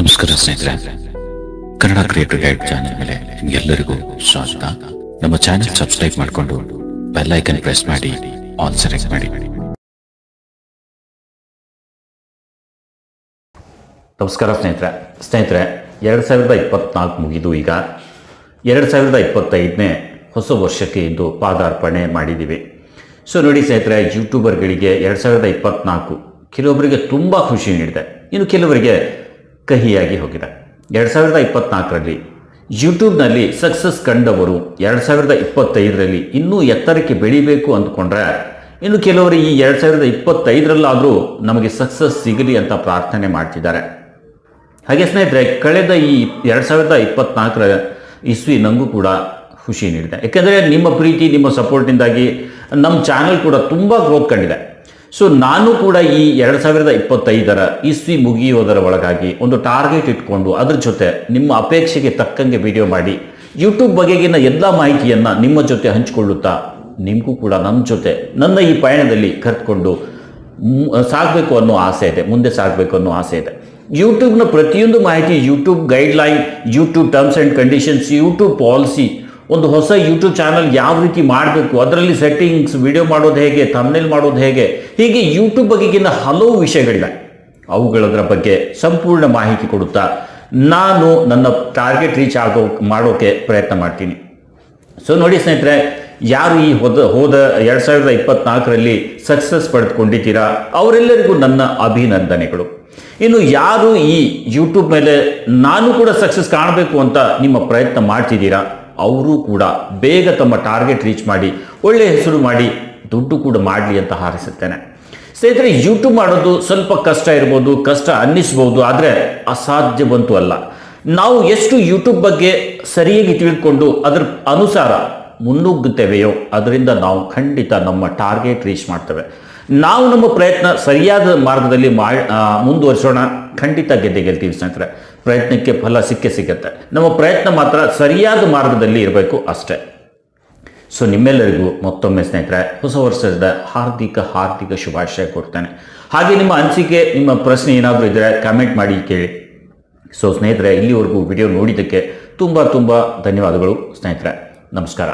ನಮಸ್ಕಾರ ಸ್ನೇಹಿತರೆ, Kannada creator guide channel ಮೇಲೆ ನಿಮಗೆಲ್ಲರಿಗೂ ಸ್ವಾಗತ. ನಮ್ಮ ಚಾನೆಲ್ ಸಬ್ಸ್ಕ್ರೈಬ್ ಮಾಡಿಕೊಂಡು ಬೆಲ್ ಐಕನ್ ಪ್ರೆಸ್ ಮಾಡಿ ಆಲ್ ಸೆಲೆಕ್ಟ್ ಮಾಡಿ. ನಮಸ್ಕಾರ ಸ್ನೇಹಿತರೆ 2024 ಮುಗಿದು ಈಗ 2025ನೇ ಹೊಸ ವರ್ಷಕ್ಕೆ ಇಂದು ಪಾದಾರ್ಪಣೆ ಮಾಡಿದ್ದೀವಿ. ಸೊ ನೋಡಿ ಸ್ನೇಹಿತರೆ, ಯೂಟ್ಯೂಬರ್ಗಳಿಗೆ 2024 ಕೆಲವೊಬ್ಬರಿಗೆ ತುಂಬ ಖುಷಿ ನೀಡಿದೆ, ಇನ್ನು ಕೆಲವರಿಗೆ ಕಹಿಯಾಗಿ ಹೋಗಿದೆ. 2024ರಲ್ಲಿ ಯೂಟ್ಯೂಬ್ನಲ್ಲಿ ಸಕ್ಸಸ್ ಕಂಡವರು 2025ರಲ್ಲಿ ಇನ್ನೂ ಎತ್ತರಕ್ಕೆ ಬೆಳಿಬೇಕು ಅಂದ್ಕೊಂಡ್ರೆ, ಇನ್ನು ಕೆಲವರು ಈ 2025ರಲ್ಲಾದರೂ ನಮಗೆ ಸಕ್ಸಸ್ ಸಿಗಲಿ ಅಂತ ಪ್ರಾರ್ಥನೆ ಮಾಡ್ತಿದ್ದಾರೆ. ಹಾಗೆ ಸ್ನೇಹಿತರೆ, ಕಳೆದ ಈ 2024ರ ಇಸ್ವಿ ನನಗೂ ಕೂಡ ಖುಷಿ ನೀಡಿದೆ. ಯಾಕೆಂದರೆ ನಿಮ್ಮ ಪ್ರೀತಿ, ನಿಮ್ಮ ಸಪೋರ್ಟಿಂದಾಗಿ ನಮ್ಮ ಚಾನಲ್ ಕೂಡ ತುಂಬ ಗ್ರೋತ್ ಕಂಡಿದೆ. ಸೊ ನಾನು ಕೂಡ ಈ 2025ರ ಇಸ್ವಿ ಮುಗಿಯೋದರ ಒಳಗಾಗಿ ಒಂದು ಟಾರ್ಗೆಟ್ ಇಟ್ಕೊಂಡು ಅದ್ರ ಜೊತೆ ನಿಮ್ಮ ಅಪೇಕ್ಷೆಗೆ ತಕ್ಕಂಗೆ ವಿಡಿಯೋ ಮಾಡಿ ಯೂಟ್ಯೂಬ್ ಬಗೆಗಿನ ಎಲ್ಲ ಮಾಹಿತಿಯನ್ನು ನಿಮ್ಮ ಜೊತೆ ಹಂಚಿಕೊಳ್ಳುತ್ತಾ ನಿಮಗೂ ಕೂಡ ನನ್ನ ಜೊತೆ ನನ್ನ ಈ ಪಯಣದಲ್ಲಿ ಕರೆದುಕೊಂಡು ಸಾಗಬೇಕು ಅನ್ನೋ ಆಸೆ ಇದೆ, ಮುಂದೆ ಸಾಗಬೇಕು ಅನ್ನೋ ಆಸೆ ಇದೆ. ಯೂಟ್ಯೂಬ್ನ ಪ್ರತಿಯೊಂದು ಮಾಹಿತಿ, YouTube guideline, YouTube terms and conditions, YouTube policy, ಒಂದು ಹೊಸ ಯೂಟ್ಯೂಬ್ ಚಾನಲ್ ಯಾವ ರೀತಿ ಮಾಡಬೇಕು, ಅದರಲ್ಲಿ ಸೆಟ್ಟಿಂಗ್ಸ್, ವಿಡಿಯೋ ಮಾಡೋದು ಹೇಗೆ, ಥಂಬ್ನೇಲ್ ಮಾಡೋದು ಹೇಗೆ, ಹೀಗೆ ಯೂಟ್ಯೂಬ್ ಬಗೆಗಿನ ಹಲವು ವಿಷಯಗಳಿವೆ. ಅವುಗಳದ್ರ ಬಗ್ಗೆ ಸಂಪೂರ್ಣ ಮಾಹಿತಿ ಕೊಡುತ್ತಾ ನಾನು ನನ್ನ ಟಾರ್ಗೆಟ್ ರೀಚ್ ಮಾಡೋಕ್ಕೆ ಪ್ರಯತ್ನ ಮಾಡ್ತೀನಿ. ಸೊ ನೋಡಿ ಸ್ನೇಹಿತರೆ, ಯಾರು ಈ ಹೋದ 2024ರಲ್ಲಿ ಸಕ್ಸಸ್ ಪಡೆದುಕೊಂಡಿದ್ದೀರಾ ಅವರೆಲ್ಲರಿಗೂ ನನ್ನ ಅಭಿನಂದನೆಗಳು. ಇನ್ನು ಯಾರು ಈ ಯೂಟ್ಯೂಬ್ ಮೇಲೆ ನಾನು ಕೂಡ ಸಕ್ಸಸ್ ಕಾಣಬೇಕು ಅಂತ ನಿಮ್ಮ ಪ್ರಯತ್ನ ಮಾಡ್ತಿದ್ದೀರಾ, ಅವರು ಕೂಡ ಬೇಗ ತಮ್ಮ ಟಾರ್ಗೆಟ್ ರೀಚ್ ಮಾಡಿ ಒಳ್ಳೆಯ ಹೆಸರು ಮಾಡಿ ದುಡ್ಡು ಕೂಡ ಮಾಡಲಿ ಅಂತ ಹಾರೈಸುತ್ತೇನೆ. ಸ್ನೇಹಿತರೆ, ಯೂಟ್ಯೂಬ್ ಮಾಡೋದು ಸ್ವಲ್ಪ ಕಷ್ಟ ಇರ್ಬೋದು, ಕಷ್ಟ ಅನ್ನಿಸ್ಬೋದು, ಆದರೆ ಅಸಾಧ್ಯವಂತೂ ಅಲ್ಲ. ನಾವು ಎಷ್ಟು ಯೂಟ್ಯೂಬ್ ಬಗ್ಗೆ ಸರಿಯಾಗಿ ತಿಳ್ಕೊಂಡು ಅದರ ಅನುಸಾರ ಮುನ್ನುಗ್ಗುತ್ತೇವೆಯೋ ಅದರಿಂದ ನಾವು ಖಂಡಿತ ನಮ್ಮ ಟಾರ್ಗೆಟ್ ರೀಚ್ ಮಾಡ್ತೇವೆ. ನಾವು ನಮ್ಮ ಪ್ರಯತ್ನ ಸರಿಯಾದ ಮಾರ್ಗದಲ್ಲಿ ಮುಂದುವರಿಸೋಣ, ಖಂಡಿತ ಗೆಲ್ತೀವಿ ಸ್ನೇಹಿತರೆ. ಪ್ರಯತ್ನಕ್ಕೆ ಫಲ ಸಿಗುತ್ತೆ. ನಮ್ಮ ಪ್ರಯತ್ನ ಮಾತ್ರ ಸರಿಯಾದ ಮಾರ್ಗದಲ್ಲಿ ಇರಬೇಕು ಅಷ್ಟೇ. ಸೊ ನಿಮ್ಮೆಲ್ಲರಿಗೂ ಮತ್ತೊಮ್ಮೆ ಸ್ನೇಹಿತರೆ ಹೊಸ ವರ್ಷದ ಹಾರ್ದಿಕ ಶುಭಾಶಯ ಕೊಡ್ತೇನೆ. ಹಾಗೆ ನಿಮ್ಮ ಅನಿಸಿಕೆ, ನಿಮ್ಮ ಪ್ರಶ್ನೆ ಏನಾದರೂ ಇದ್ದರೆ ಕಮೆಂಟ್ ಮಾಡಿ ಕೇಳಿ. ಸೊ ಸ್ನೇಹಿತರೆ, ಇಲ್ಲಿವರೆಗೂ ವಿಡಿಯೋ ನೋಡಿದ್ದಕ್ಕೆ ತುಂಬ ಧನ್ಯವಾದಗಳು ಸ್ನೇಹಿತರೆ. ನಮಸ್ಕಾರ.